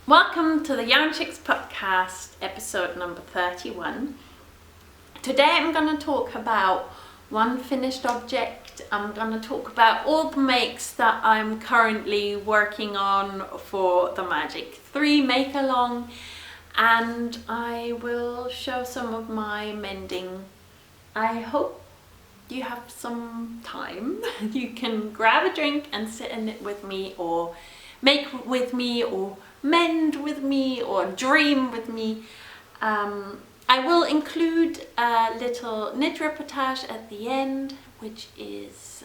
Welcome to the Yarnchix podcast, episode number 31. Today I'm going to talk about one finished object. I'm going to talk about all the makes that I'm currently working on for the Magic Three Makeaolong, and I will show some of my mending. I hope you have some time. You can grab a drink and sit and knit with me, or make with me, or mend with me, or dream with me. I will include a little knit reportage at the end, which is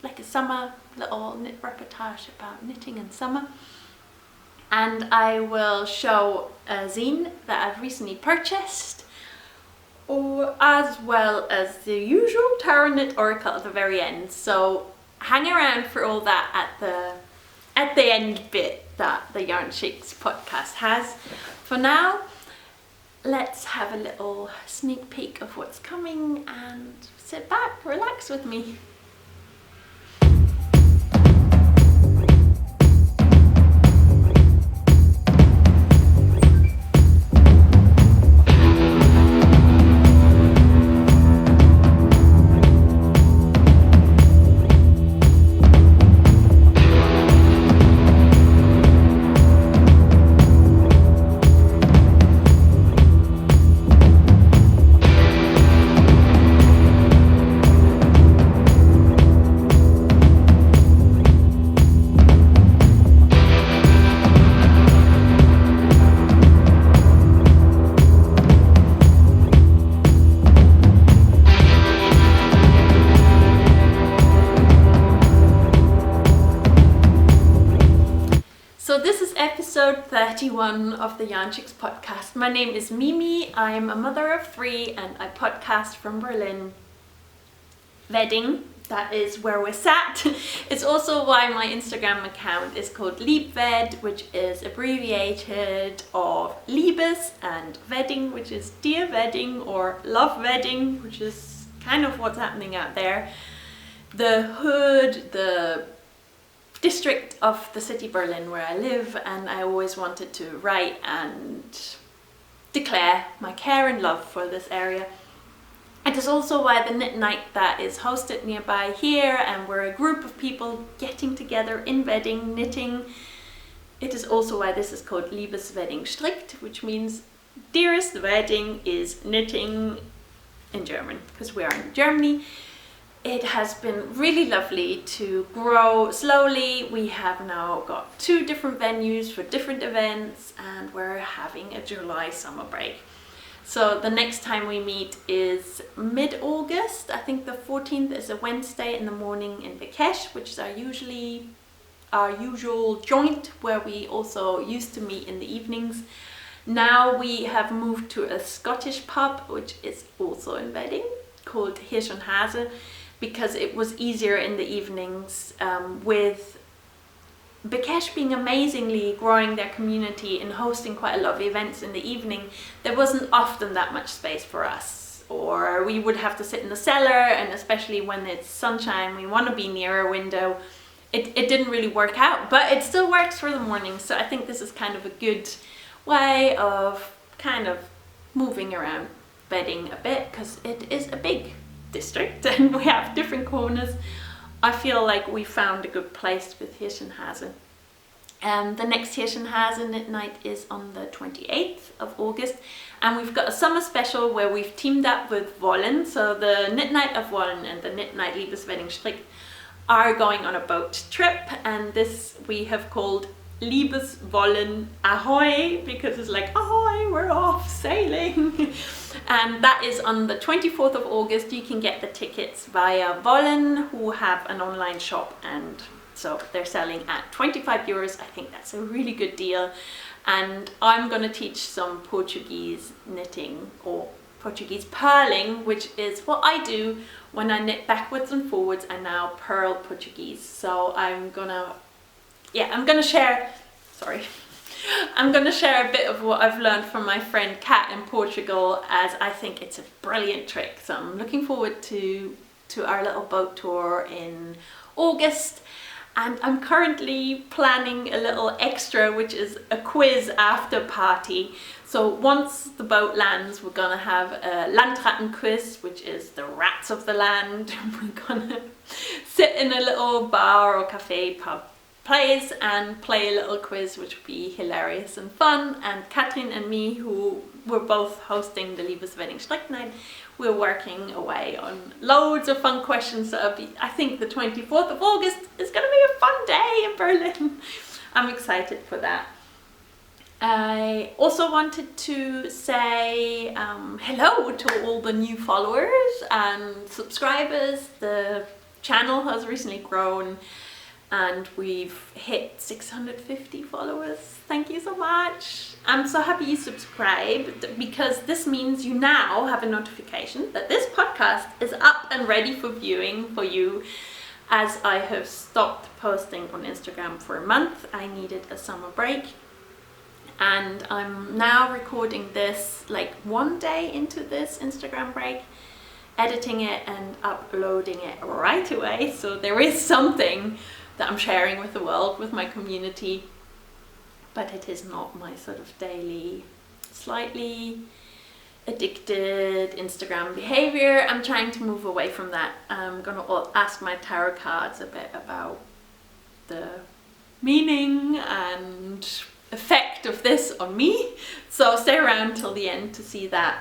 like a summer little knit reportage about knitting in summer. And I will show a zine that I've recently purchased, or as well as the usual tarot knit oracle at the very end. So hang around for all that at the end bit that the Yarnchix podcast has. For now, let's have a little sneak peek of what's coming and sit back, relax with me. So this is episode 31 of the Yarnchix podcast. My name is Mimi. I'm a mother of three and I podcast from Berlin. Wedding, that is where we're sat. It's also why my Instagram account is called Liebes Wedding, which is abbreviated of Liebes and Wedding, which is Dear Wedding, or Love Wedding, which is kind of what's happening out there. The hood, the district of the city Berlin where I live, and I always wanted to write and declare my care and love for this area. It is also why the knit night that is hosted nearby here, and we're a group of people getting together in Wedding knitting. It is also why this is called Liebes Wedding strickt, which means dearest wedding is knitting in German, because we are in Germany. It has been really lovely to grow slowly. We have now got 2 different venues for different events, and we're having a July summer break. So the next time we meet is mid-August. I think the 14th is a Wednesday in the morning in Vikesh, which is our usual joint where we also used to meet in the evenings. Now we have moved to a Scottish pub, which is also in Wedding, called Hirsch und Hase, because it was easier in the evenings, with Vikesh being amazingly growing their community and hosting quite a lot of events in the evening. There wasn't often that much space for us, or we would have to sit in the cellar, and especially when it's sunshine, we want to be near a window. It didn't really work out, but it still works for the morning. So I think this is kind of a good way of kind of moving around Wedding a bit, because it is a big district and we have different corners. I feel like we found a good place with Hirsch und Hase. The next Hirsch und Hase knit night is on the 28th of August, and we've got a summer special where we've teamed up with Wollen. So the knit night of Wollen and the knit night Liebes Wedding strickt are going on a boat trip, and this we have called Liebes Wollen Ahoy, because it's like, ahoy, we're off sailing. And that is on the 24th of August. You can get the tickets via Wollen, who have an online shop, and so they're selling at 25 euros. I think that's a really good deal. And I'm going to teach some Portuguese knitting, or Portuguese purling, which is what I do when I knit backwards and forwards. I now purl Portuguese. So I'm gonna share a bit of what I've learned from my friend Kat in Portugal, as I think it's a brilliant trick. So I'm looking forward to our little boat tour in August. And I'm currently planning a little extra, which is a quiz after party. So once the boat lands, we're gonna have a Landratten quiz, which is the rats of the land. We're gonna sit in a little bar or cafe, pub place and play a little quiz, which would be hilarious and fun. And Katrin and me, who were both hosting the Liebes Wedding strickt night, we're working away on loads of fun questions. So I think the 24th of August is going to be a fun day in Berlin. I'm excited for that. I also wanted to say hello to all the new followers and subscribers. The channel has recently grown and we've hit 650 followers. Thank you so much. I'm so happy you subscribed, because this means you now have a notification that this podcast is up and ready for viewing for you, as I have stopped posting on Instagram for a month. I needed a summer break. And I'm now recording this like one day into this Instagram break, editing it and uploading it right away. So there is something that I'm sharing with the world, with my community, but it is not my sort of daily, slightly addicted Instagram behavior. I'm trying to move away from that. I'm gonna ask my tarot cards a bit about the meaning and effect of this on me, so stay around till the end to see that.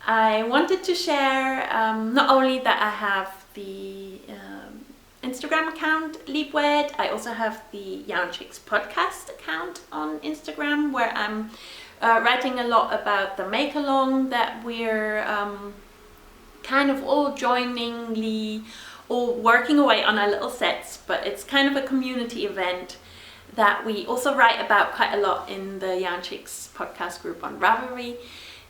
I wanted to share not only that I have the Instagram account Liebwed, I also have the Yarnchix podcast account on Instagram, where I'm writing a lot about the Makeaolong that we're kind of all joiningly all working away on our little sets, but it's kind of a community event that we also write about quite a lot in the Yarnchix podcast group on Ravelry.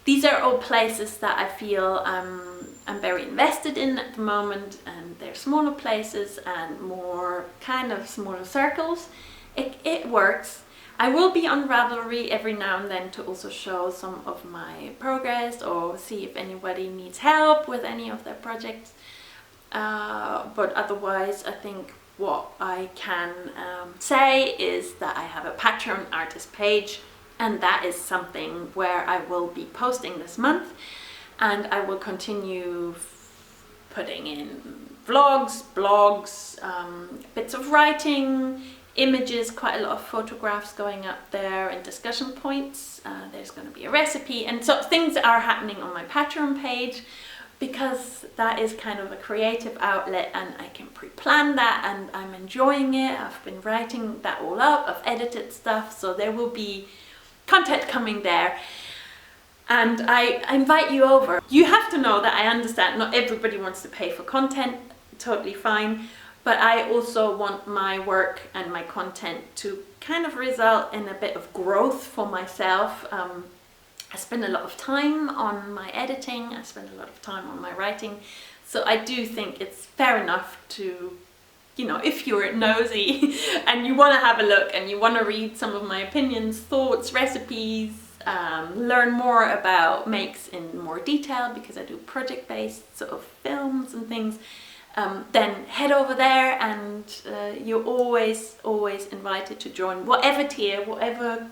These are all places that I feel I'm very invested in at the moment, and they're smaller places and more kind of smaller circles. It works. I will be on Ravelry every now and then to also show some of my progress or see if anybody needs help with any of their projects. But otherwise, I think what I can say is that I have a Patreon artist page, and that is something where I will be posting this month, and I will continue putting in vlogs, blogs, bits of writing, images, quite a lot of photographs going up there, and discussion points. There's going to be a recipe, and so things are happening on my Patreon page, because that is kind of a creative outlet and I can pre-plan that, and I'm enjoying it. I've been writing that all up, I've edited stuff, so there will be content coming there. And I invite you over. You have to know that I understand not everybody wants to pay for content, totally fine, but I also want my work and my content to kind of result in a bit of growth for myself. I spend a lot of time on my editing, I spend a lot of time on my writing, so I do think it's fair enough to, you know, if you're nosy and you want to have a look and you want to read some of my opinions, thoughts, recipes, learn more about makes in more detail, because I do project-based sort of films and things, then head over there, and you're always invited to join whatever tier, whatever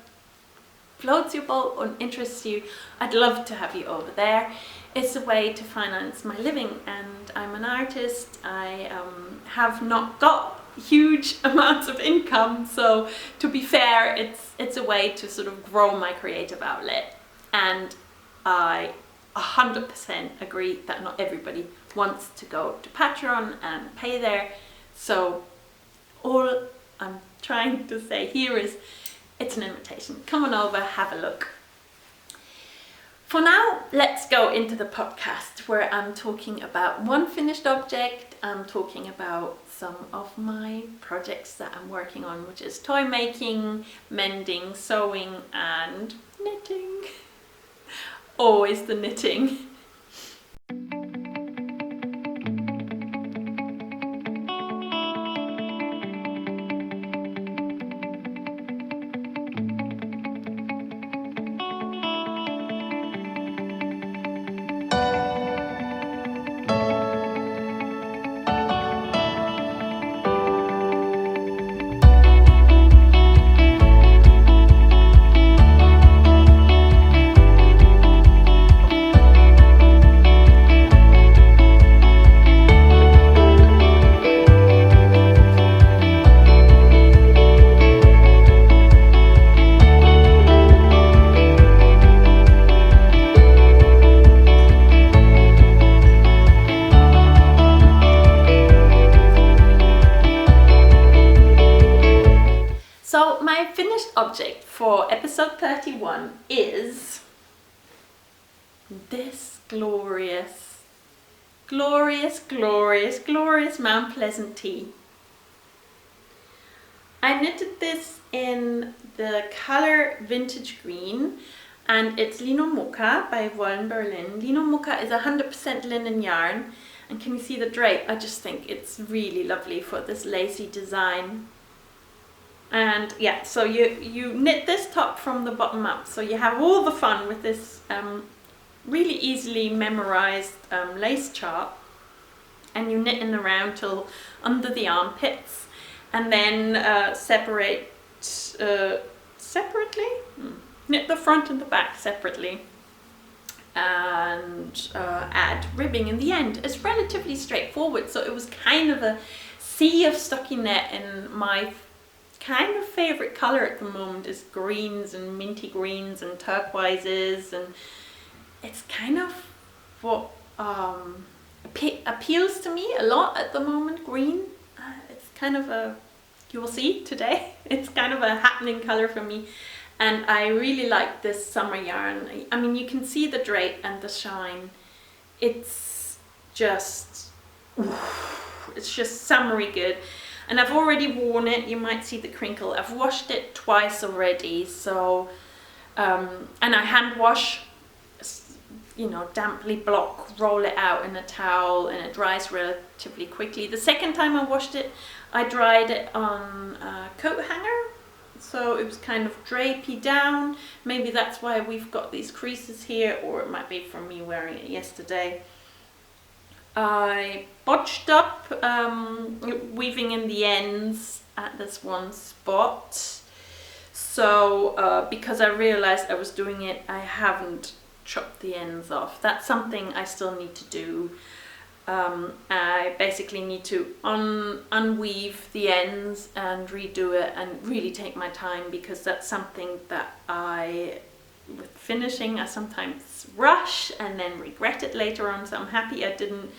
floats your boat or interests you. I'd love to have you over there. It's a way to finance my living, and I'm an artist. I have not got huge amounts of income, so to be fair, it's a way to sort of grow my creative outlet. And I 100% agree that not everybody wants to go to Patreon and pay there. So all I'm trying to say here is, it's an invitation. Come on over, have a look. For now, let's go into the podcast, where I'm talking about one finished object. I'm talking about some of my projects that I'm working on, which is toy making, mending, sewing, and knitting. Always the knitting. finished object for episode 31 is this glorious Mount Pleasant tea. I knitted this in the color Vintage Green, and it's Lino Muka by Wollen Berlin. Lino Muka is 100% linen yarn, and can you see the drape? I just think it's really lovely for this lacy design. And yeah, so you knit this top from the bottom up, so you have all the fun with this really easily memorized lace chart, and you knit in around till under the armpits, and then separate separately. Knit the front and the back separately, and add ribbing in the end. It's relatively straightforward, so it was kind of a sea of stockinette, and my kind of favorite color at the moment is greens and minty greens and turquoises, and it's kind of what appeals to me a lot at the moment, green. It's kind of a, you will see today, it's kind of a happening color for me. And I really like this summer yarn. I mean, you can see the drape and the shine. It's just summery good. And I've already worn it. You might see the crinkle. I've washed it twice already. So, and I hand wash, you know, damply block, roll it out in a towel, and it dries relatively quickly. The second time I washed it, I dried it on a coat hanger. So it was kind of drapey down. Maybe that's why we've got these creases here, or it might be from me wearing it yesterday. I botched up weaving in the ends at this one spot. So because I realized I was doing it, I haven't chopped the ends off. That's something I still need to do. I basically need to unweave the ends and redo it, and really take my time, because that's something that with finishing, I sometimes rush and then regret it later on. So I'm happy I didn't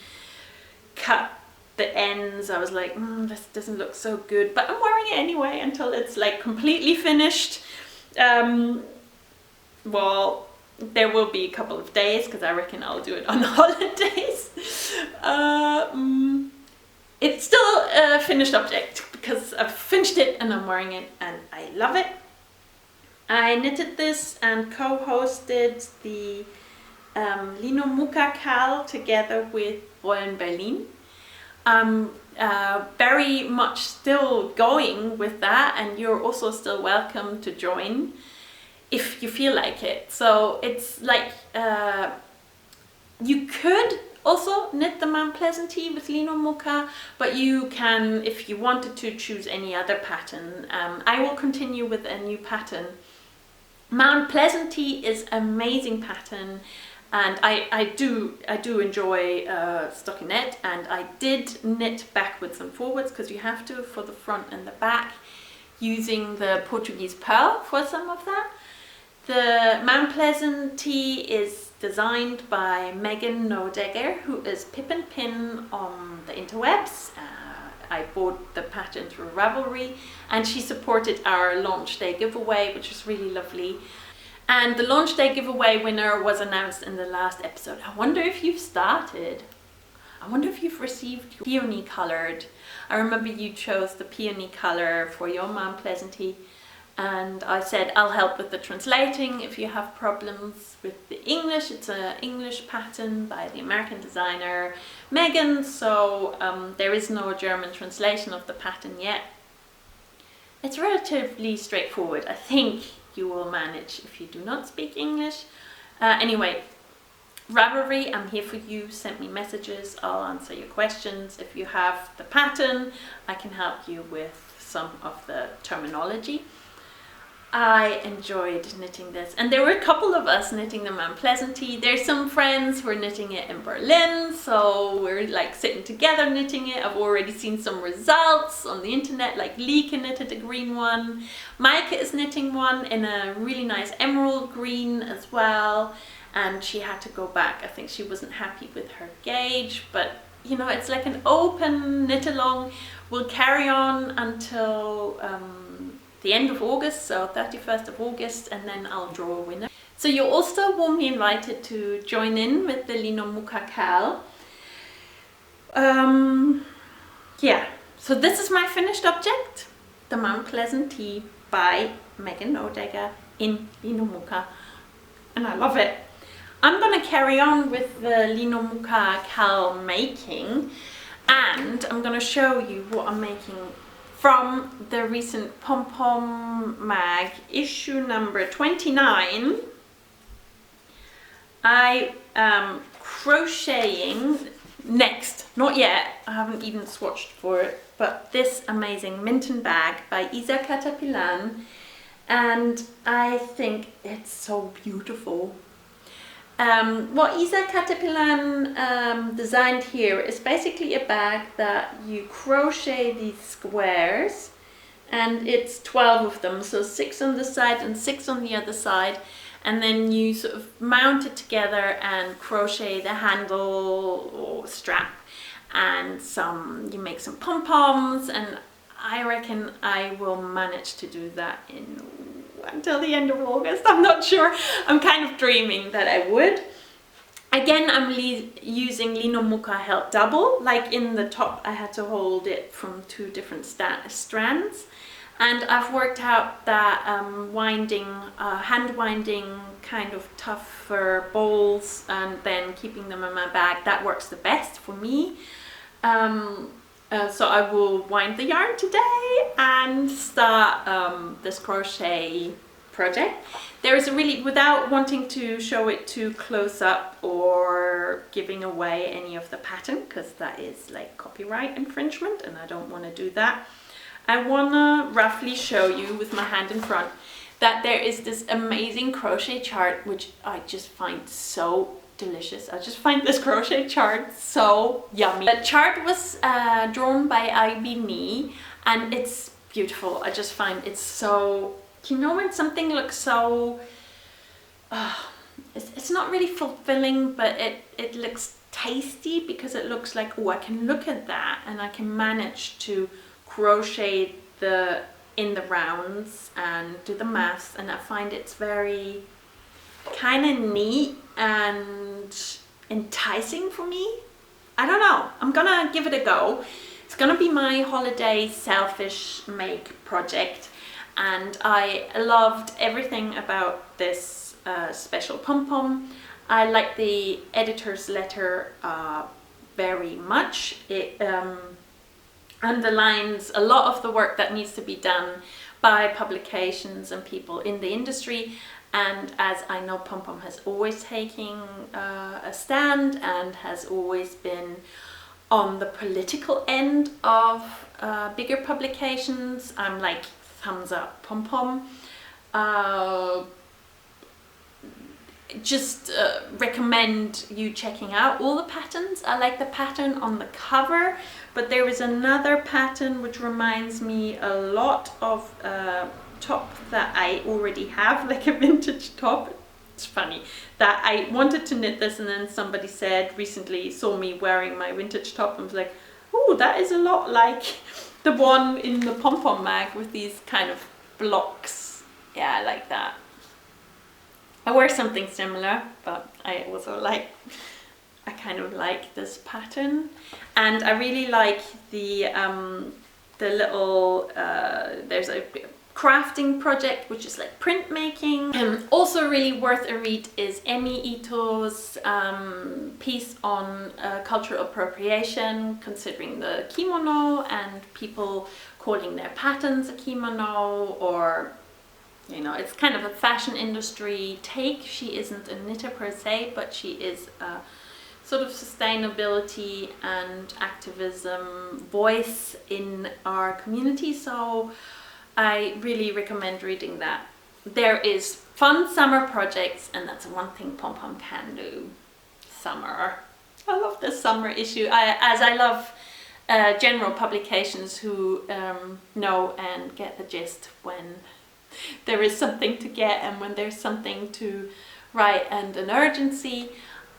cut the ends. I was like, this doesn't look so good, but I'm wearing it anyway until it's like completely finished. Well, there will be a couple of days, because I reckon I'll do it on holidays. It's still a finished object, because I've finished it and I'm wearing it and I love it. I knitted this and co-hosted the Lino Muka Cal together with Wollen Berlin. Very much still going with that, and you're also still welcome to join if you feel like it. So it's like, you could also knit the Mount Pleasant tee with Lino Muka, but you can, if you wanted to, choose any other pattern. I will continue with a new pattern. Mount Pleasant tee is an amazing pattern, and I do enjoy stockinette, and I did knit backwards and forwards, because you have to for the front and the back, using the Portuguese pearl for some of that. The Mount Pleasant tee is designed by Nodecker, who is Pip and Pin on the interwebs. I bought the pattern through Ravelry, and she supported our launch day giveaway, which was really lovely. And the launch day giveaway winner was announced in the last episode. I wonder if you've started. I wonder if you've received your peony colored. I remember you chose the peony color for your Mount Pleasant tee. And I said I'll help with the translating if you have problems with the English. It's an English pattern by the American designer Megan, so there is no German translation of the pattern yet. It's relatively straightforward. I think you will manage if you do not speak English. Anyway, Ravelry, I'm here for you. Send me messages, I'll answer your questions. If you have the pattern, I can help you with some of the terminology. I enjoyed knitting this, and there were a couple of us knitting the Mount Pleasant tee. There's some friends who are knitting it in Berlin, so we're like sitting together knitting it. I've already seen some results on the internet, like Leeka knitted a green one. Maike is knitting one in a really nice emerald green as well, and she had to go back. I think she wasn't happy with her gauge, but you know, it's like an open knit along. We'll carry on until the end of August, so 31st of August, and then I'll draw a winner. So you're also warmly invited to join in with the Lino Muka Cal. Yeah, so this is my finished object, the Mount Pleasant Tea by Megan Nodecker in Lino Muka, and I love it. I'm gonna carry on with the Lino Muka Cal making, and I'm gonna show you what I'm making from the recent Pom Pom mag issue number 29. I am crocheting next, not yet, I haven't even swatched for it, but this amazing Minton bag by Isa Katapilan, and I think it's so beautiful. What Isa Katapilan designed here is basically a bag that you crochet these squares, and it's 12 of them, so 6 on this side and 6 on the other side, and then you sort of mount it together and crochet the handle or strap, and you make some pom-poms, and I reckon I will manage to do that until the end of August. I'm not sure. I'm kind of dreaming that I would. Again, I'm using Lino Muka held double, like in the top I had to hold it from 2 different strands, and I've worked out that hand winding kind of tougher balls and then keeping them in my bag, that works the best for me. So I will wind the yarn today and start this crochet project. There is a really, without wanting to show it too close up or giving away any of the pattern, because that is like copyright infringement and I don't want to do that, I want to roughly show you with my hand in front that there is this amazing crochet chart which I just find so delicious. I just find this crochet chart so yummy. The chart was drawn by Ivy Nee, and it's beautiful. I just find it's so, you know, when something looks so it's not really fulfilling, but it looks tasty because it looks like, oh, I can look at that and I can manage to crochet in the rounds and do the maths, and I find it's very kind of neat and enticing for me. I don't know, I'm gonna give it a go. It's gonna be my holiday selfish make project, and I loved everything about this special pom-pom. I like the editor's letter very much. It underlines a lot of the work that needs to be done by publications and people in the industry, and as I know, Pom Pom has always taken a stand and has always been on the political end of bigger publications. I'm like, thumbs up Pom Pom. Just recommend you checking out all the patterns. I like the pattern on the cover, but there is another pattern which reminds me a lot of top that I already have, like a vintage top. It's funny that I wanted to knit this, and then somebody said recently, saw me wearing my vintage top and was like, oh, that is a lot like the one in the Pom Pom mag with these kind of blocks. Yeah, I like that. I wear something similar, but I also like, I kind of like this pattern, and I really like the little, there's a crafting project which is like printmaking. Also really worth a read is Emi Ito's piece on cultural appropriation, considering the kimono and people calling their patterns a kimono, or you know, it's kind of a fashion industry take. She isn't a knitter per se, but she is a sort of sustainability and activism voice in our community. So I really recommend reading that. There is fun summer projects, and that's one thing Pom Pom can do. Summer. I love this summer issue. As I love general publications who know and get the gist when there is something to get and when there's something to write and an urgency.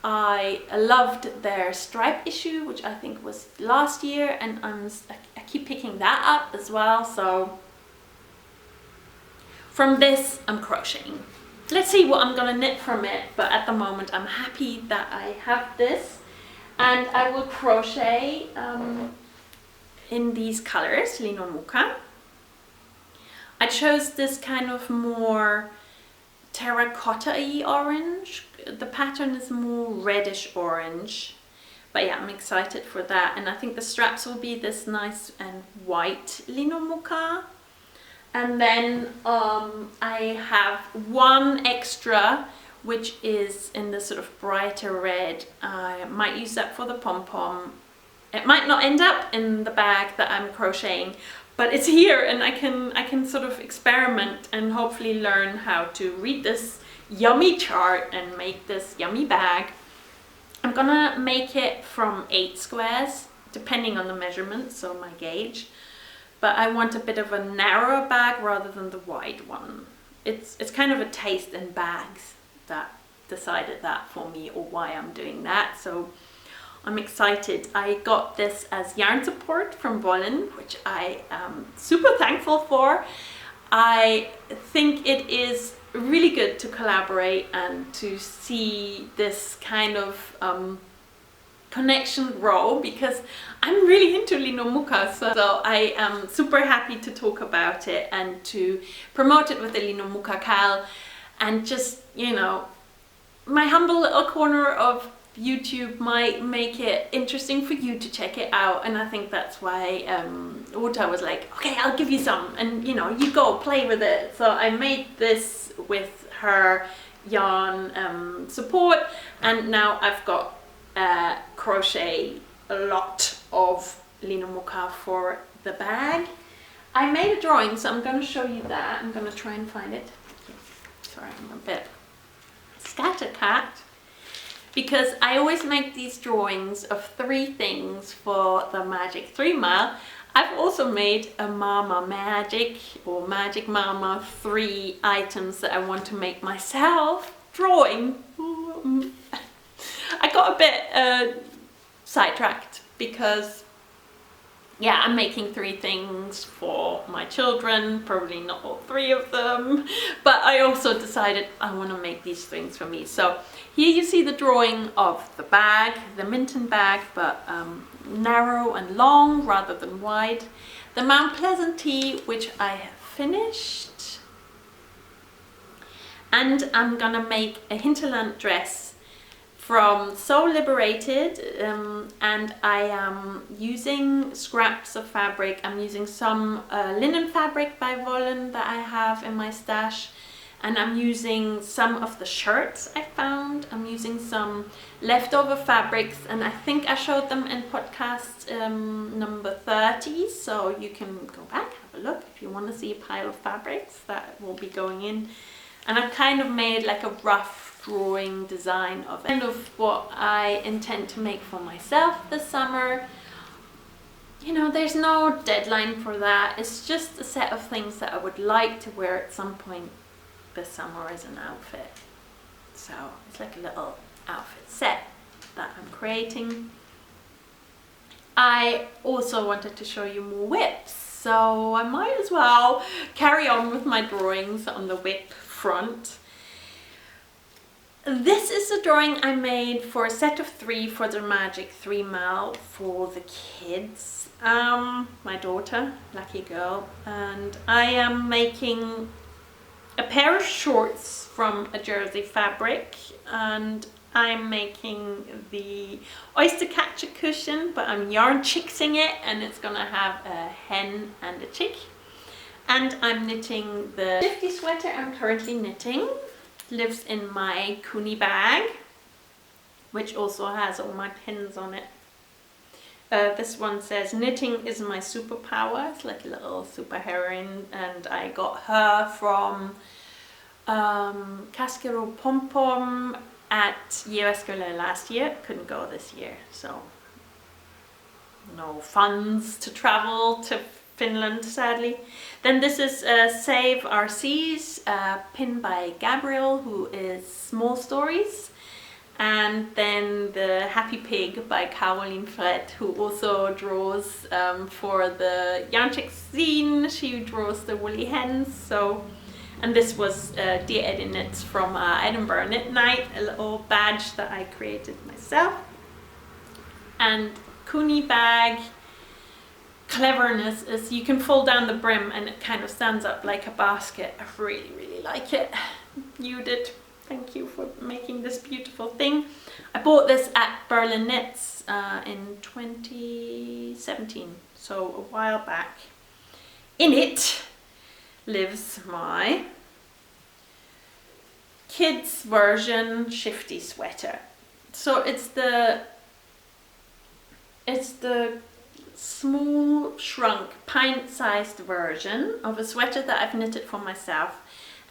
I loved their stripe issue, which I think was last year, and I keep picking that up as well. So from this I'm crocheting. Let's see what I'm gonna knit from it, but at the moment I'm happy that I have this, and I will crochet in these colors, Lino Muka. I chose this kind of more terracotta-y orange. The pattern is more reddish orange, but yeah, I'm excited for that. And I think the straps will be this nice and white Lino Muka. And then I have one extra, which is in the sort of brighter red. I might use that for the pom-pom. It might not end up in the bag that I'm crocheting, but it's here, and I can sort of experiment and hopefully learn how to read this yummy chart and make this yummy bag. I'm gonna make it from 8 squares, depending on the measurements, so my gauge. But I want a bit of a narrower bag rather than the wide one. It's kind of a taste in bags that decided that for me, or why I'm doing that. So I'm excited. I got this as yarn support from Wollen, which I am super thankful for. I think it is really good to collaborate and to see this kind of connection grow, because I'm really into Lino Muka, so I am super happy to talk about it and to promote it with the Lino Muka Cal, and just, you know, my humble little corner of YouTube might make it interesting for you to check it out. And I think that's why Uta was like, okay, I'll give you some, and you know, you go play with it. So I made this with her yarn support, and now I've got crochet a lot of Lino Muka for the bag. I made a drawing, so I'm going to show you that. I'm going to try and find it. Sorry, I'm a bit scattercat, because I always make these drawings of 3 things for the Magic 3 Mile. I've also made a Mama Magic or Magic Mama 3 items that I want to make myself drawing. I got a bit sidetracked because, yeah, I'm making 3 things for my children, probably not all 3 of them, but I also decided I want to make these things for me. So here you see the drawing of the bag, the Minton bag, but narrow and long rather than wide. The Mount Pleasant tee, which I have finished. And I'm gonna make a hinterland dress from So Liberated, and I am using scraps of fabric. I'm using some linen fabric by Wollen that I have in my stash, and I'm using some of the shirts I found. I'm using some leftover fabrics, and I think I showed them in podcast number 30, so you can go back, have a look if you want to see a pile of fabrics that will be going in. And I've kind of made like a rough drawing design of kind of what I intend to make for myself this summer. You know, there's no deadline for that. It's just a set of things that I would like to wear at some point this summer as an outfit. So it's like a little outfit set that I'm creating. I also wanted to show you more whips, so I might as well carry on with my drawings on the whip front. This is a drawing I made for a set of 3 for the Magic 3 Mile for the kids. My daughter, lucky girl, and I am making a pair of shorts from a jersey fabric, and I'm making the oyster catcher cushion, but I'm Yarnchixing it, and it's gonna have a hen and a chick. And I'm knitting the shifty sweater I'm currently knitting. Lives in my Kuni bag, which also has all my pins on it. This one says, knitting is my superpower. It's like a little superheroine, and I got her from Cascaro Pom Pom at Jyväskylä last year. Couldn't go this year, so no funds to travel to Finland, sadly. Then this is Save Our Seas, pin by Gabriel, who is Small Stories. And then the Happy Pig by Caroline Fred, who also draws for the Yarnchix zine. She draws the woolly hens. So, And this was Dear Eddie Knits from Edinburgh Knit Night, a little badge that I created myself. And Kuni bag cleverness is you can fold down the brim and it kind of stands up like a basket. I really, really like it. You did. Thank you for making this beautiful thing. I bought this at Berlin Knits in 2017, so a while back. In it lives my kids version shifty sweater. So it's the small shrunk pint-sized version of a sweater that I've knitted for myself,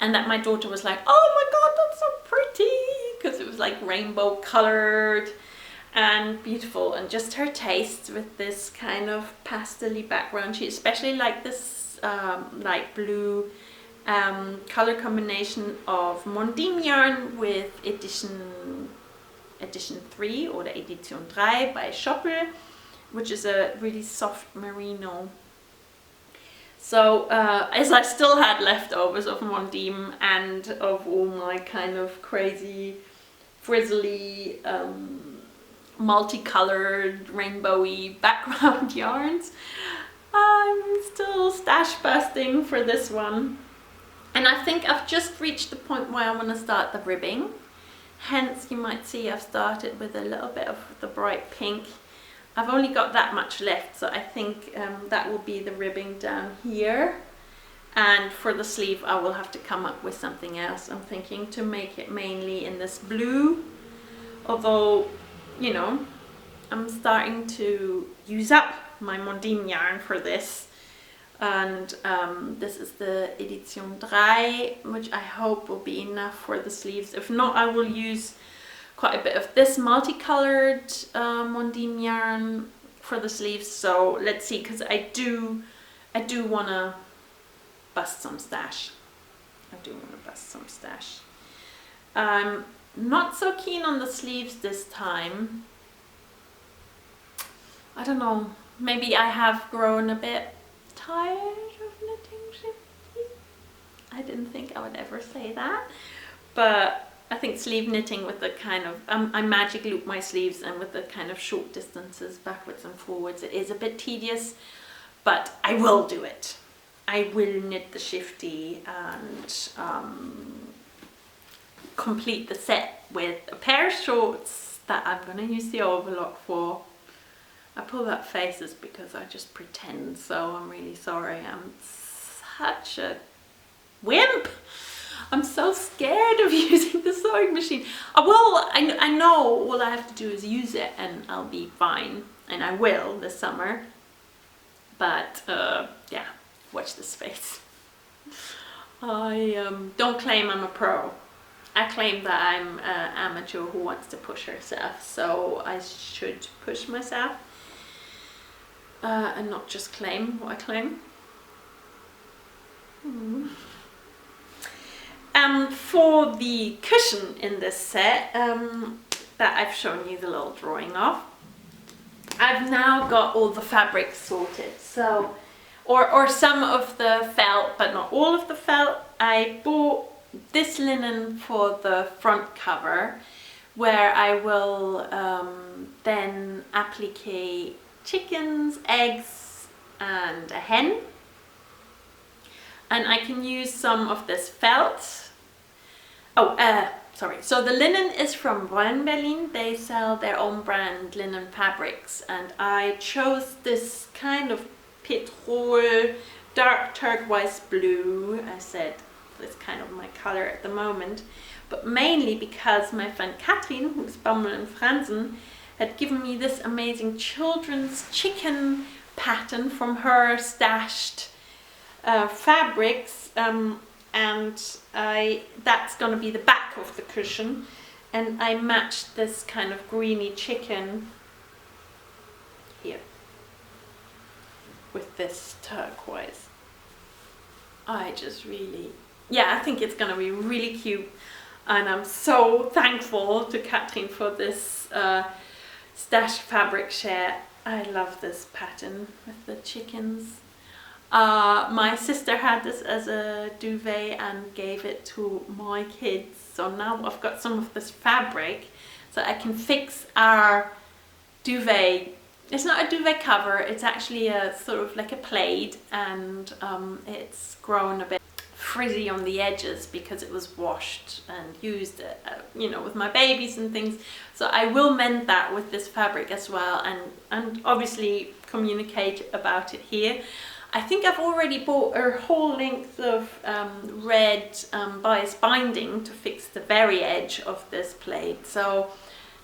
and that my daughter was like, oh my god, that's so pretty, because it was like rainbow colored and beautiful, and just her taste with this kind of pastel-y background. She especially liked this light blue color combination of Mending yarn with edition 3 or the Edition 3 by Schoppel, which is a really soft merino. So as I still had leftovers of Mondim and of all my kind of crazy frizzly multicolored rainbowy background yarns, I'm still stash busting for this one. And I think I've just reached the point where I want to start the ribbing. Hence you might see I've started with a little bit of the bright pink. I've only got that much left, so I think that will be the ribbing down here. And for the sleeve I will have to come up with something else. I'm thinking to make it mainly in this blue, although, you know, I'm starting to use up my Mondim yarn for this. And this is the Edition 3, which I hope will be enough for the sleeves. If not, I will use quite a bit of this multicolored Mondim yarn for the sleeves. So let's see, because I do want to bust some stash. I'm not so keen on the sleeves this time. I don't know, maybe I have grown a bit tired of knitting shifty. I didn't think I would ever say that, but I think sleeve knitting with the kind of, I magic loop my sleeves, and with the kind of short distances backwards and forwards, it is a bit tedious, but I will do it. I will knit the shifty and complete the set with a pair of shorts that I'm going to use the overlock for. I pull that faces because I just pretend, so I'm really sorry. I'm such a wimp. I'm so scared of using the sewing machine. I know all I have to do is use it and I'll be fine. And I will this summer. But yeah, watch this space. I don't claim I'm a pro. I claim that I'm an amateur who wants to push herself. So I should push myself. And not just claim what I claim. For the cushion in this set that I've shown you the little drawing of, I've now got all the fabrics sorted. So, or some of the felt, but not all of the felt. I bought this linen for the front cover, where I will then applique chickens, eggs and a hen, and I can use some of this felt. So the linen is from Wollen Berlin. They sell their own brand linen fabrics, and I chose this kind of petrol dark turquoise blue. I said it's kind of my color at the moment, but mainly because my friend Katrin, who's Baumel and Franzen, had given me this amazing children's chicken pattern from her stashed fabrics, and that's going to be the back of the cushion, and I matched this kind of greeny chicken here with this turquoise. I think it's going to be really cute, and I'm so thankful to Katrin for this stash fabric share. I love this pattern with the chickens. My sister had this as a duvet and gave it to my kids. So now I've got some of this fabric so I can fix our duvet. It's not a duvet cover, it's actually a sort of like a plaid, and it's grown a bit frizzy on the edges because it was washed and used, you know, with my babies and things. So I will mend that with this fabric as well, and obviously communicate about it here. I think I've already bought a whole length of red bias binding to fix the very edge of this plaid. So,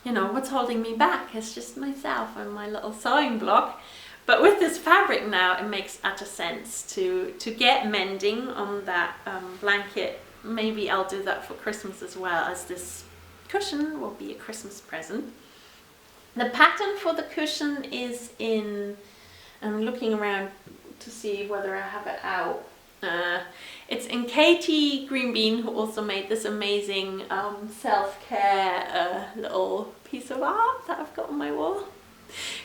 you know, what's holding me back is just myself and my little sewing block. But with this fabric now, it makes utter sense to get mending on that blanket. Maybe I'll do that for Christmas as well, as this cushion will be a Christmas present. The pattern for the cushion is in, I'm looking around to see whether I have it out. It's in Katie Greenbean, who also made this amazing self-care little piece of art that I've got on my wall.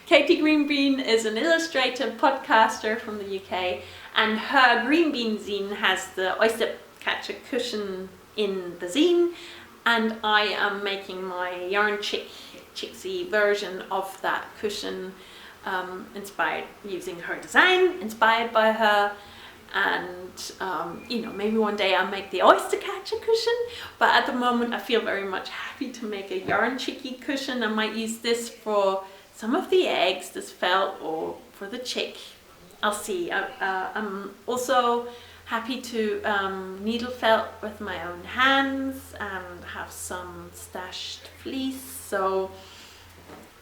Katie Greenbean is an illustrator, podcaster from the UK, and her Greenbean zine has the oyster catcher cushion in the zine, and I am making my Yarnchix version of that cushion, inspired using her design, inspired by her. And you know, maybe one day I'll make the oyster catcher cushion, but at the moment I feel very much happy to make a Yarnchix cushion. I might use this for some of the eggs, this felt, or for the chick. I'll see. I'm also happy to needle felt with my own hands and have some stashed fleece. So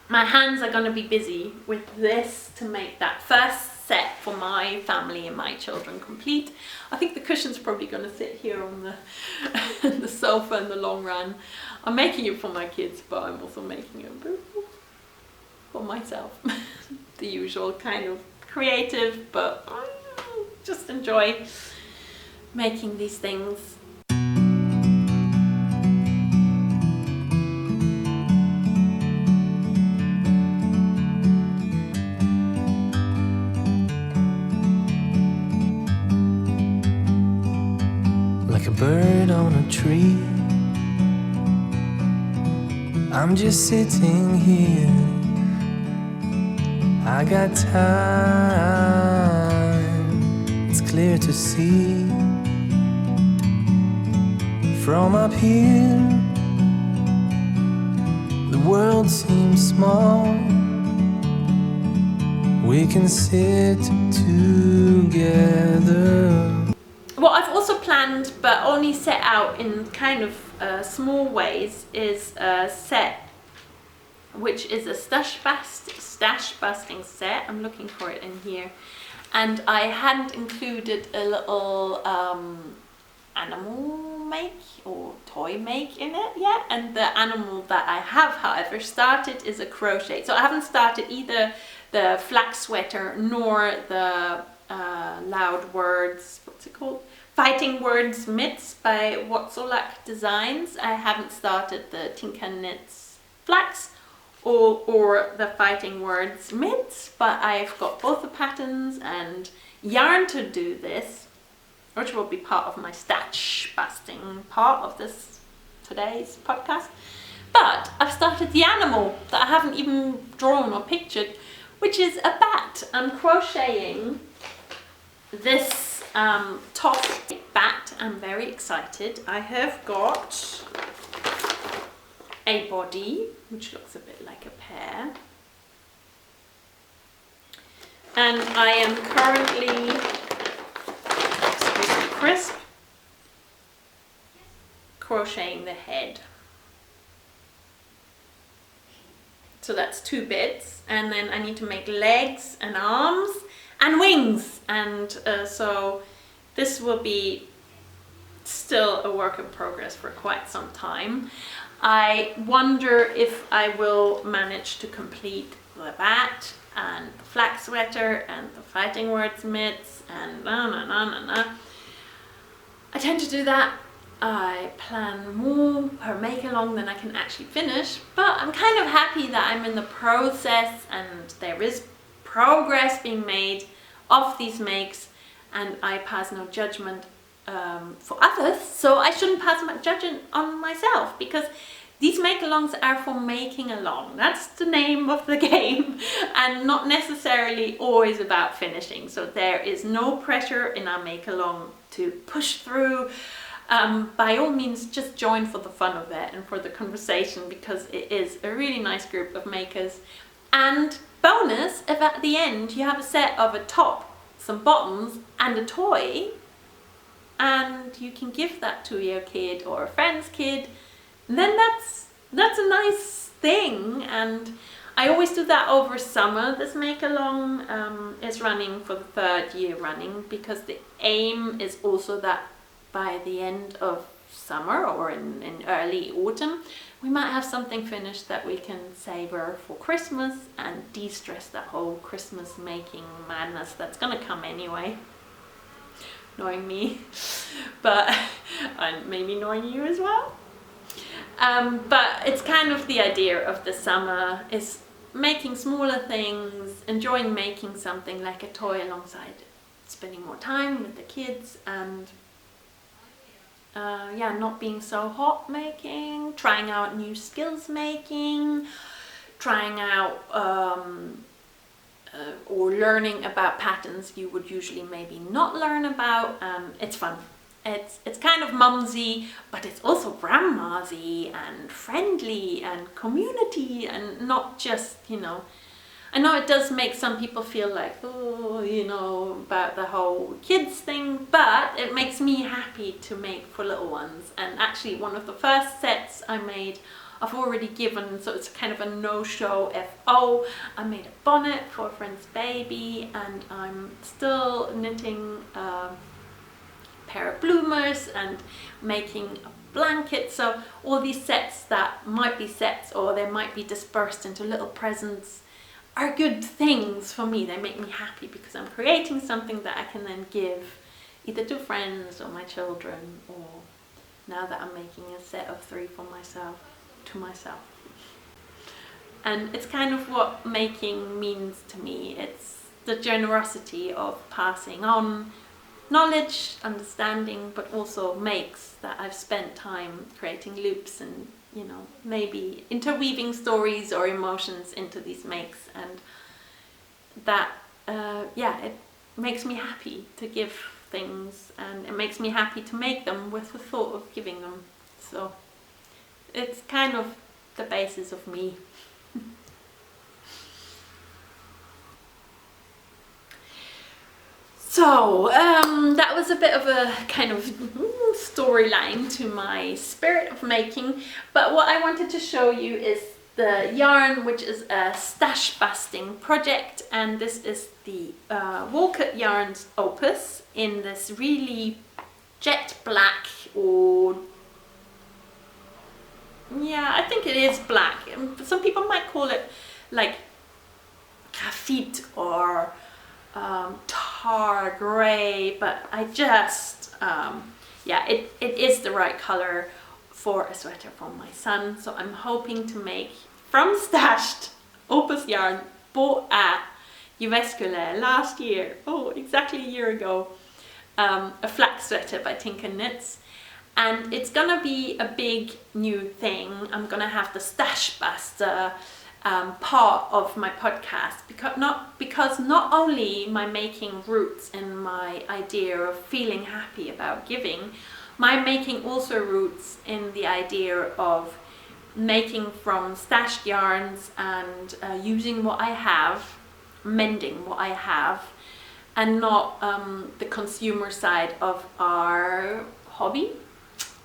my hands are going to be busy with this to make that first set for my family and my children complete. I think the cushion's probably going to sit here on the sofa in the long run. I'm making it for my kids, but I'm also making it for myself. The usual kind of creative, but just enjoy making these things. Like a bird on a tree, I'm just sitting here. I got time, it's clear to see. From up here, the world seems small. We can sit together. What I've also planned, but only set out in kind of small ways, is a set which is a stash busting set. I'm looking for it in here, and I hadn't included a little animal make or toy make in it yet, and the animal that I have, however, started is a crochet. So I haven't started either the flax sweater nor the loud words, what's it called? Fighting Words Mitts by Watsolak Designs. I haven't started the Tinker Knits Flax or the Fighting Words Mitts, but I've got both the patterns and yarn to do this, which will be part of my stash busting part of this today's podcast. But I've started the animal that I haven't even drawn or pictured, which is a bat. I'm crocheting this top bat. I'm very excited. I have got a body which looks a bit like a pear, and I am currently, excuse me, crisp, crocheting the head. So that's 2 bits, and then I need to make legs and arms and wings, and so this will be still a work in progress for quite some time. I wonder if I will manage to complete the bat and the flax sweater and the Fighting Words mitts and I tend to do that. I plan more per make-along than I can actually finish, but I'm kind of happy that I'm in the process and there is progress being made of these makes, and I pass no judgment for others, so I shouldn't pass much judgment on myself, because these make-alongs are for making along. That's the name of the game, and not necessarily always about finishing. So there is no pressure in our make-along to push through. By all means, just join for the fun of it and for the conversation, because it is a really nice group of makers. And bonus, if at the end you have a set of a top, some bottoms and a toy, and you can give that to your kid or a friend's kid, then that's a nice thing. And I always do that over summer. This make-along is running for the 3rd year running, because the aim is also that by the end of summer or in early autumn, we might have something finished that we can savor for Christmas and de-stress that whole Christmas making madness that's gonna come anyway. Knowing me, but and maybe knowing you as well. But it's kind of the idea of the summer is making smaller things, enjoying making something like a toy alongside spending more time with the kids, and not being so hot making, trying out new skills making, trying out or learning about patterns you would usually maybe not learn about. It's fun. It's kind of mumsy, but it's also grandma-y and friendly and community, and not just, I know it does make some people feel like, about the whole kids thing, but it makes me happy to make for little ones. And actually one of the first sets I made, I've already given, so it's kind of a no-show FO. I made a bonnet for a friend's baby, and I'm still knitting a pair of bloomers and making a blanket. So all these sets that might be sets, or they might be dispersed into little presents, are good things for me. They make me happy because I'm creating something that I can then give either to friends or my children, or now that I'm making a set of 3 for myself, to myself. And it's kind of what making means to me. It's the generosity of passing on knowledge, understanding, but also makes that I've spent time creating loops and maybe interweaving stories or emotions into these makes, and that it makes me happy to give things, and it makes me happy to make them with the thought of giving them. So it's kind of the basis of me. So that was a bit of a kind of storyline to my spirit of making, but what I wanted to show you is the yarn, which is a stash busting project, and this is the Woolcut Yarns Opus in this really jet black, or I think it is black. Some people might call it like graphite or tar grey, but I just it is the right color for a sweater for my son. So I'm hoping to make from stashed Opus yarn bought at Jyväskylä last year, exactly a year ago, a flax sweater by Tinker Knits. And it's gonna be a big new thing. I'm gonna have the stash buster part of my podcast, because not only am I making roots in my idea of feeling happy about giving, I'm making also roots in the idea of making from stashed yarns and using what I have, mending what I have, and not the consumer side of our hobby.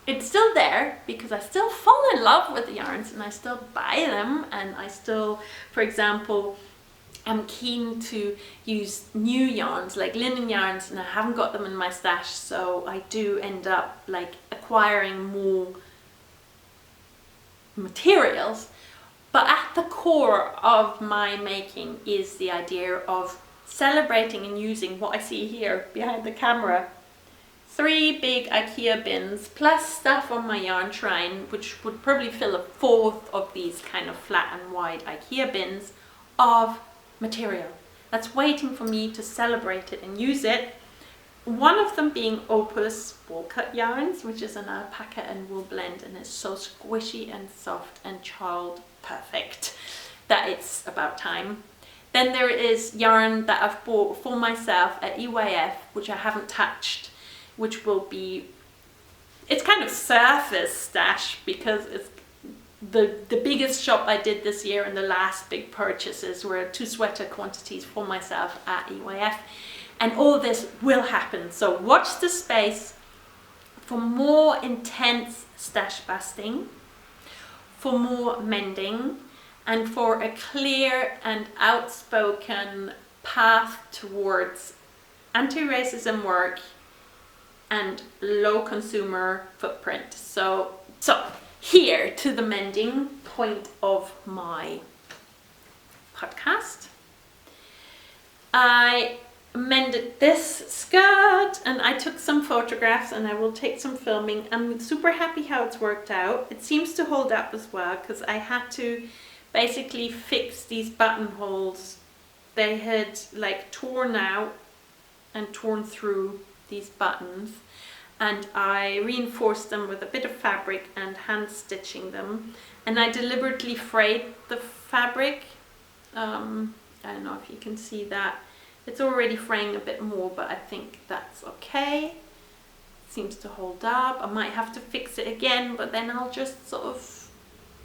It's still there because I still fall in love with the yarns and I still buy them, and I still, for example, am keen to use new yarns like linen yarns, and I haven't got them in my stash, so I do end up like acquiring more materials. But at the core of my making is the idea of celebrating and using what I see here behind the camera. 3 big IKEA bins plus stuff on my yarn shrine, which would probably fill a 4th of these kind of flat and wide IKEA bins of material that's waiting for me to celebrate it and use it. One of them being Opus wool cut yarns, which is an alpaca and wool blend, and it's so squishy and soft and child perfect that it's about time. Then there is yarn that I've bought for myself at EYF, which I haven't touched, which will be, it's kind of surface stash because it's the biggest shop I did this year, and the last big purchases were 2 sweater quantities for myself at EYF. And all this will happen, so watch the space for more intense stash busting, for more mending, and for a clear and outspoken path towards anti-racism work and low consumer footprint. So here to the mending point of my podcast. I mended this skirt and I took some photographs, and I will take some filming. I'm super happy how it's worked out. It seems to hold up as well, because I had to basically fix these buttonholes. They had like torn out and torn through these buttons, and I reinforced them with a bit of fabric and hand stitching them, and I deliberately frayed the fabric. I don't know if you can see that. It's already fraying a bit more, but I think that's okay. Seems to hold up. I might have to fix it again, but then I'll just sort of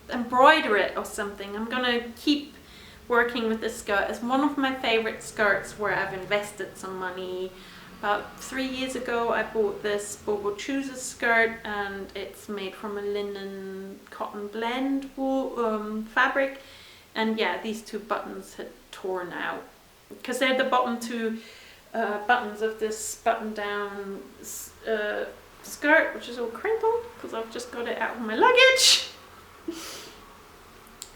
embroider it or something. I'm gonna keep working with this skirt. It's one of my favorite skirts where I've invested some money. About 3 years ago I bought this Bobo Chooses skirt, and it's made from a linen cotton blend wool fabric, and yeah, these 2 buttons had torn out because they're the bottom 2 buttons of this button down skirt, which is all crinkled because I've just got it out of my luggage.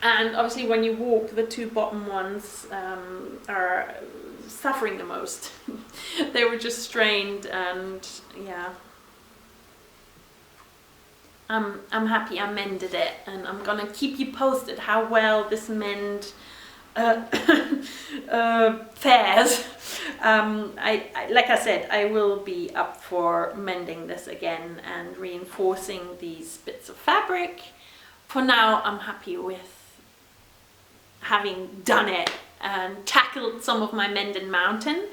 And obviously when you walk, the 2 bottom ones are suffering the most. They were just strained, and yeah. I'm happy I mended it, and I'm gonna keep you posted how well this mend fares. Like I said, I will be up for mending this again and reinforcing these bits of fabric. For now, I'm happy with having done it and tackled some of my Mending Mountain.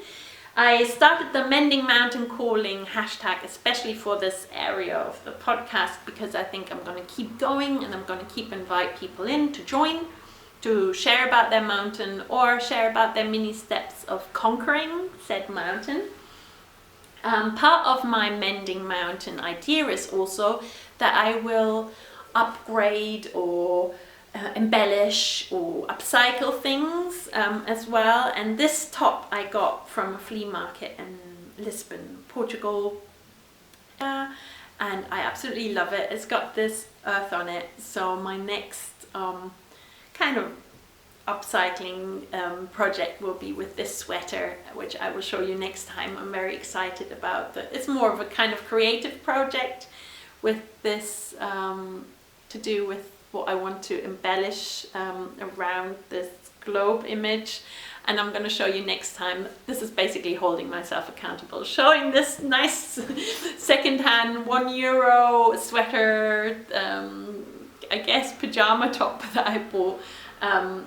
I started the Mending Mountain calling hashtag especially for this area of the podcast, because I think I'm going to keep going, and I'm going to keep invite people in to join, to share about their mountain or share about their mini steps of conquering said mountain. Part of my Mending Mountain idea is also that I will upgrade or embellish or upcycle things as well. And this top I got from a flea market in Lisbon, Portugal, and I absolutely love it. It's got this earth on it, so my next kind of upcycling project will be with this sweater, which I will show you next time. I'm very excited about that. It's more of a kind of creative project with this to do with what I want to embellish around this globe image, and I'm going to show you next time. This is basically holding myself accountable, showing this nice second-hand €1 sweater, I guess pajama top that I bought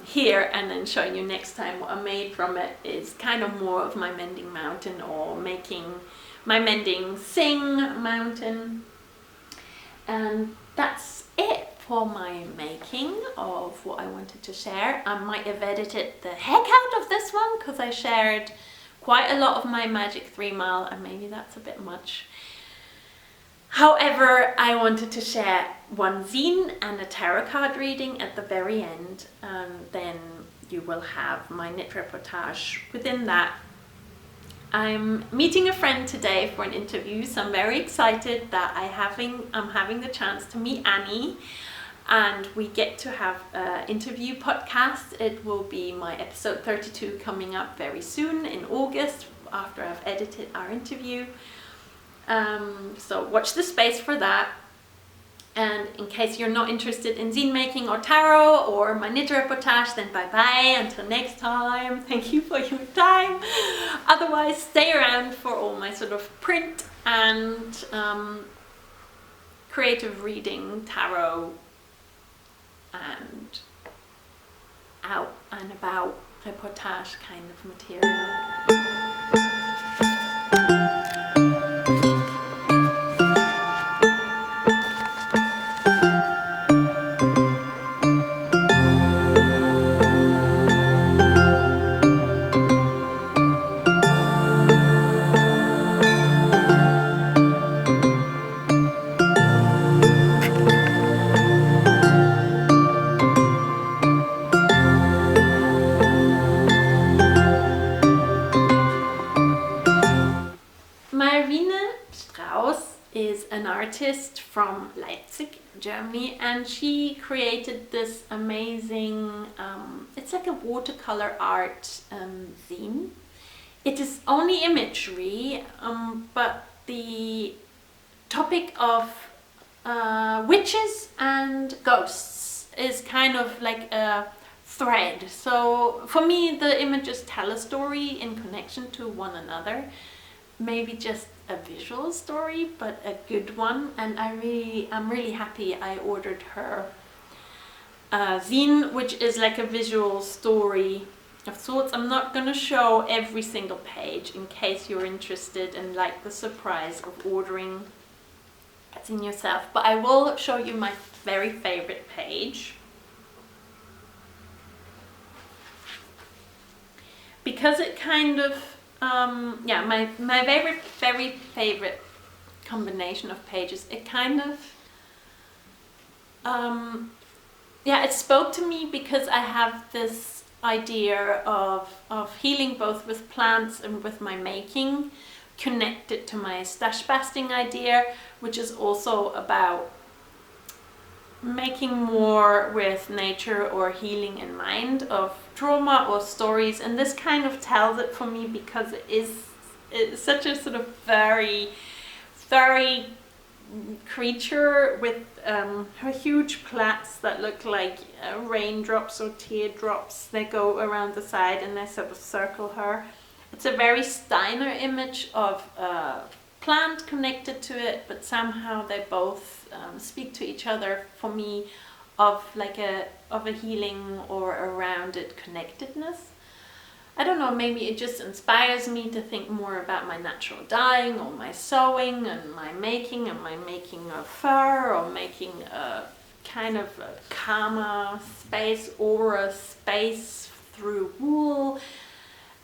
here, and then showing you next time what I made from it is kind of more of my Mending Mountain, or making my Mending Sing Mountain. And that's it for my making of what I wanted to share. I might have edited the heck out of this one because I shared quite a lot of my Magic 3 Mile, and maybe that's a bit much. However, I wanted to share one zine and a tarot card reading at the very end, and then you will have my knit reportage within that. I'm meeting a friend today for an interview, so I'm very excited that I'm having the chance to meet Annie, and we get to have an interview podcast. It will be my episode 32 coming up very soon in August, after I've edited our interview. So watch the space for that. And in case you're not interested in zine making or tarot or my knit reportage, then bye bye until next time. Thank you for your time. Otherwise, stay around for all my sort of print and creative reading, tarot, and out and about reportage kind of material. An artist from Leipzig, Germany, and she created this amazing, it's like a watercolor art zine. It is only imagery, but the topic of witches and ghosts is kind of like a thread. So for me, the images tell a story in connection to one another. Maybe just a visual story, but a good one, and I'm really happy I ordered her zine, which is like a visual story of sorts. I'm not gonna show every single page in case you're interested and like the surprise of ordering a zine yourself, but I will show you my very favorite page, because it kind of my very favorite combination of pages. It kind of it spoke to me because I have this idea of healing both with plants and with my making, connected to my stash basting idea, which is also about making more with nature or healing in mind of trauma or stories, and this kind of tells it for me because it's such a sort of very creature with her huge plaits that look like raindrops or teardrops. They go around the side and they sort of circle her. It's a very Steiner image of a plant connected to it, but somehow they both speak to each other for me of like a healing or a rounded connectedness. I don't know, maybe it just inspires me to think more about my natural dyeing or my sewing and my making of fur, or making a kind of a calmer space or a space through wool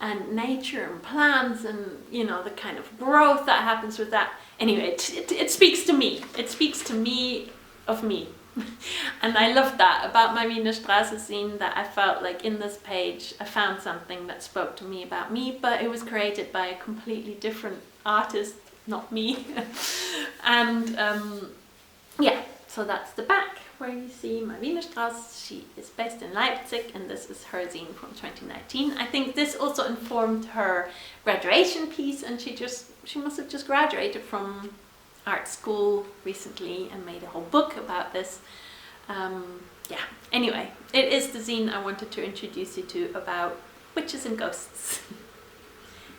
and nature and plants, and you know, the kind of growth that happens with that. Anyway, it speaks to me. It speaks to me of me. And I love that about my Wiener Straße zine, that I felt like in this page I found something that spoke to me about me, but it was created by a completely different artist, not me. And so that's the back where you see my Wiener Straße. She is based in Leipzig, and this is her zine from 2019. I think this also informed her graduation piece, and she must have just graduated from art school recently and made a whole book about this. Anyway, it is the zine I wanted to introduce you to about witches and ghosts.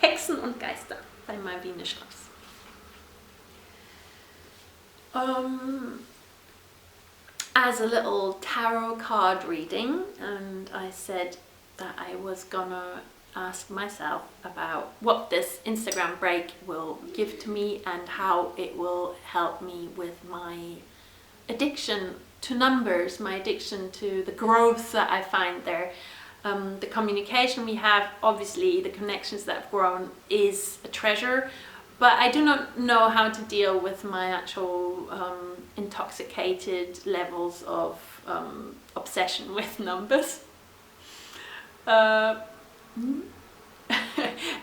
Hexen und Geister by my Wiener Straße. As a little tarot card reading, and I said that I was gonna ask myself about what this Instagram break will give to me and how it will help me with my addiction to numbers, my addiction to the growth that I find there. The communication we have, obviously the connections that have grown, is a treasure, but I do not know how to deal with my actual intoxicated levels of obsession with numbers.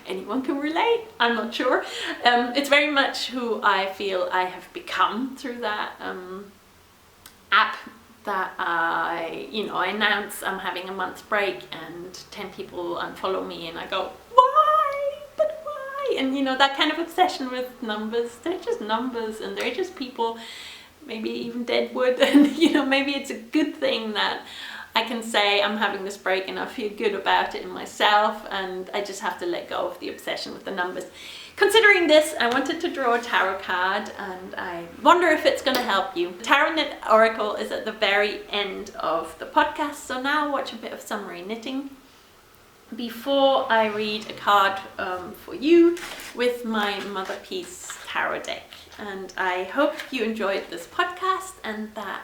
Anyone can relate, I'm not sure. It's very much who I feel I have become through that app that I announce I'm having a month's break and 10 people unfollow me, and I go, why? But why? And that kind of obsession with numbers. They're just numbers, and they're just people maybe even dead wood, and you know, maybe it's a good thing that I can say I'm having this break and I feel good about it in myself, and I just have to let go of the obsession with the numbers. Considering this, I wanted to draw a tarot card, and I wonder if it's going to help you. The Tarot Knit Oracle is at the very end of the podcast, so now watch a bit of summary knitting before I read a card for you with my Mother Peace tarot deck. And I hope you enjoyed this podcast, and that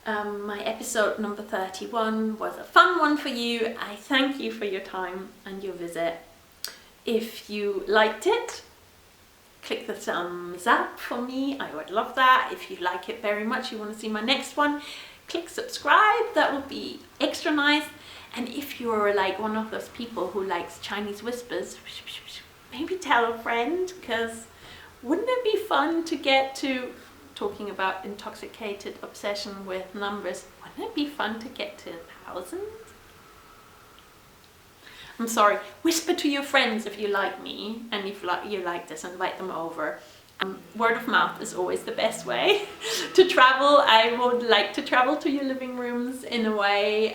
my episode number 31 was a fun one for you. I thank you for your time and your visit. If you liked it, click the thumbs up for me. I would love that. If you like it very much, you want to see my next one, click subscribe. That would be extra nice. And if you're like one of those people who likes Chinese whispers, maybe tell a friend, because wouldn't it be fun to get to, talking about intoxicated obsession with numbers, wouldn't it be fun to get to 1,000? I'm sorry, whisper to your friends if you like me, and if you like this, invite them over. Word of mouth is always the best way to travel. I would like to travel to your living rooms in a way,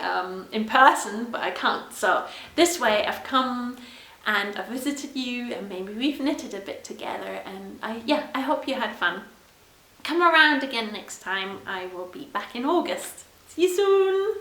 in person, but I can't. So this way I've come and I've visited you, and maybe we've knitted a bit together, and I hope you had fun. Come around again next time. I will be back in August. See you soon!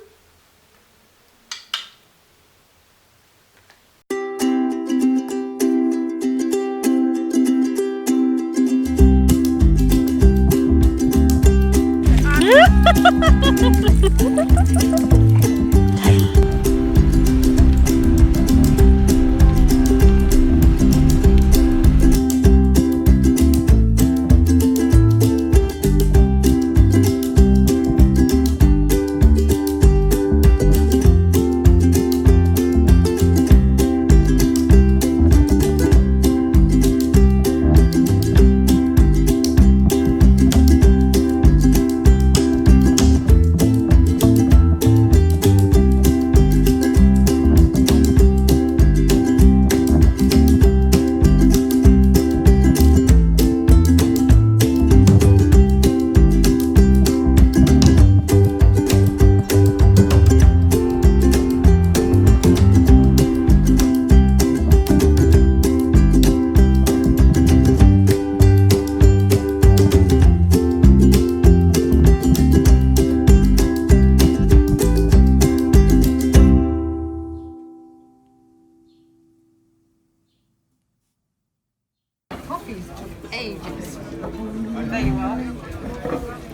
Ages. There you are.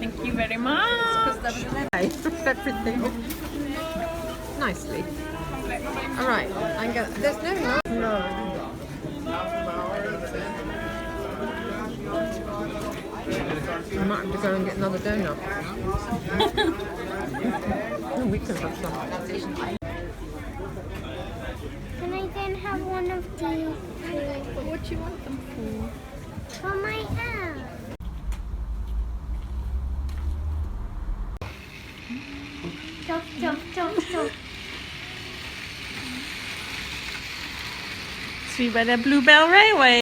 Thank you very much. Everything nicely. All right, I'm gonna. There's no. I might have to go and get another donut. Oh, we can have some. Can I then have one of these? But what do you want them for? For my hair. Stop, stop, stop, stop. Ist wie bei der Bluebell Railway.